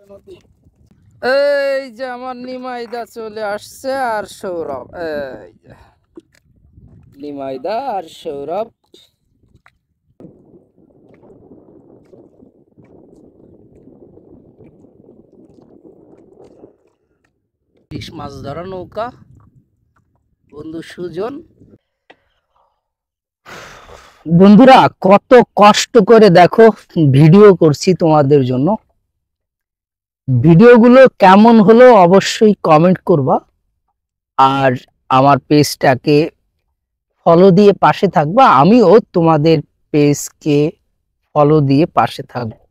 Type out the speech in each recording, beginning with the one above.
এই যে আমার নিমাইদা চলে আসছে আর সৌরভ, এই যে নিমাইদা আর সৌরভ ইলিশ মাছ ধরা নৌকা, বন্ধু সুজন। বন্ধুরা কত কষ্ট করে দেখো ভিডিও করছি তোমাদের জন্য, ভিডিওগুলো কেমন হলো অবশ্যই কমেন্ট করবা, আর আমার পেজটাকে ফলো দিয়ে পাশে থাকবা, আমিও তোমাদের পেজকে ফলো দিয়ে পাশে থাকবো।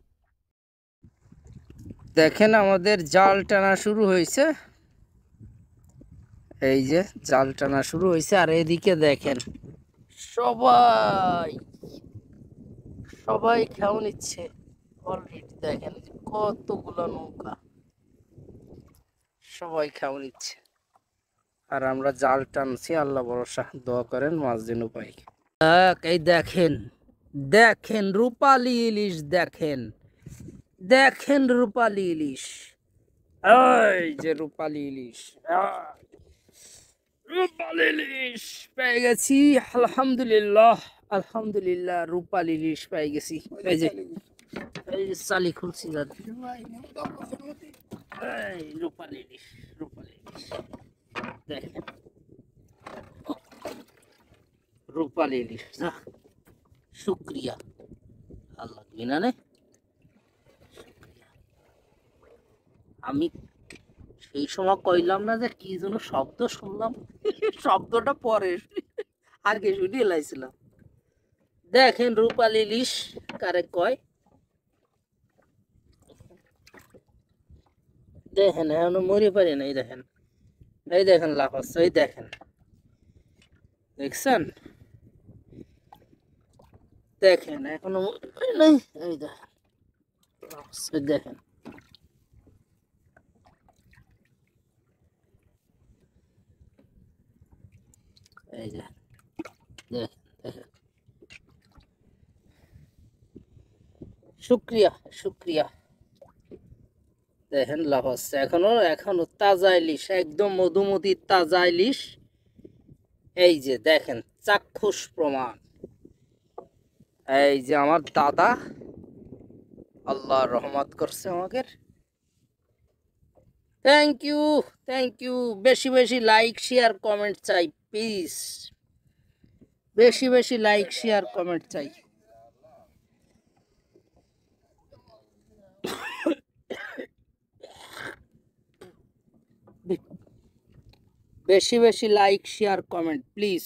দেখেন আমাদের জাল টানা শুরু হয়েছে, এই যে জাল টানা শুরু হয়েছে, আর এদিকে দেখেন সবাই সবাই খেয়াল নিচ্ছে অলরেডি। দেখেন কতগুলো নৌকা, সবাই খেয়াল নিচ্ছে আর আমরা জাল টানছি। আল্লাহ ভরসা, দোয়া করেন মাছ যেন পাই। এই দেখেন, দেখেন রূপালী ইলিশ, দেখেন দেখেন রূপালী ইলিশ, এই যে রূপালী ইলিশ, রূপালী ইলিশ পেয়ে গেছি আলহামদুলিল্লাহ, আলহামদুলিল্লাহ রূপালী ইলিশ পেয়ে গেছি। এই যে চালি খুলছি, রূপালী ইলিশ, রূপালী ইলিশ দেখেন, রূপালী ইলিশ। শুক্রিয়া, আল্লাহ বিনানে আমি সেই সময় কইলাম না যে কি যেন শব্দ শুনলাম, শব্দটা পরে আগে শুনিয়ে লাইছিলাম। দেখেন রূপালী ইলিশ কারে কয়, দেখেন এখনো মরে পারে না, এই দেখেন, এই দেখেন লাফাচ্ছে, এই দেখেন, দেখছেন, দেখেন এখনো নাই, এই দেখেন লাফাচ্ছে, দেখেন এই যে দেখেন দেখেন। শুক্রিয়া শুক্রিয়া, দেখেন লাফাচ্ছে এখনো, এখনো তাজা ইলিশ, একদম মধুমতি তাজা ইলিশ। এই যে দেখেন চাক্ষুষ প্রমাণ, এই যে আমার দাদা আল্লাহ রহমত করছে আমাকে। Thank you, thank you. বেশি বেশি লাইক শেয়ার কমেন্ট চাই প্লিজ, বেশি বেশি লাইক শেয়ার কমেন্ট চাই। বেশি বেশি লাইক শেয়ার কমেন্ট প্লিজ।